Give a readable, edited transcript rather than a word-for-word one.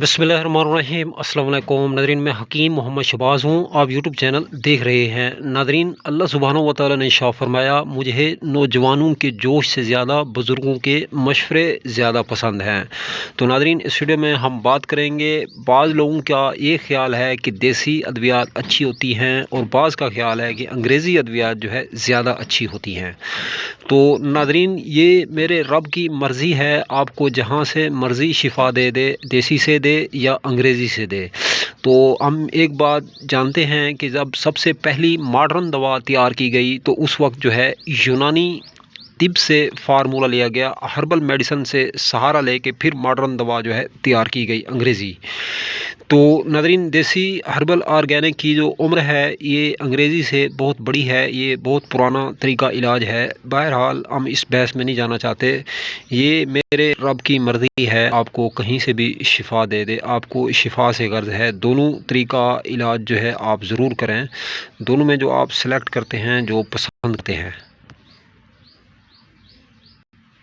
बिस्मिल्लाहिर्रहमानिर्रहीम। अस्सलाम वालेकुम नादरीन, मैं हकीम मोहम्मद शहबाज हूँ। आप यूट्यूब चैनल देख रहे हैं। नादरीन, अल्लाह सुब्हानहू व तआला ने इरशाद फरमाया, मुझे नौजवानों के जोश से ज़्यादा बुज़ुर्गों के मशवरे ज़्यादा पसंद हैं। तो नादरीन, इस वीडियो में हम बात करेंगे, बाज़ लोगों का ये ख्याल है कि देसी अद्वियात अच्छी होती हैं और बाज़ का ख्याल है कि अंग्रेज़ी अद्वियात जो है ज़्यादा अच्छी होती हैं। तो नादरीन, ये मेरे रब की मर्ज़ी है, आपको जहाँ से मर्ज़ी शिफा दे दे, देसी से दे या अंग्रेज़ी से दे। तो हम एक बात जानते हैं कि जब सबसे पहली मॉडर्न दवा तैयार की गई तो उस वक्त जो है यूनानी तिब से फार्मूला लिया गया, हर्बल मेडिसिन से सहारा लेके फिर मॉडर्न दवा जो है तैयार की गई अंग्रेज़ी। तो नादरीन, देसी हर्बल ऑर्गेनिक की जो उम्र है ये अंग्रेज़ी से बहुत बड़ी है, ये बहुत पुराना तरीका इलाज है। बहरहाल हम इस बहस में नहीं जाना चाहते, ये मेरे रब की मर्ज़ी है, आपको कहीं से भी शिफा दे दे, आपको शिफा से गर्ज है। दोनों तरीका इलाज जो है आप ज़रूर करें, दोनों में जो आप सेलेक्ट करते हैं, जो पसंद करते हैं।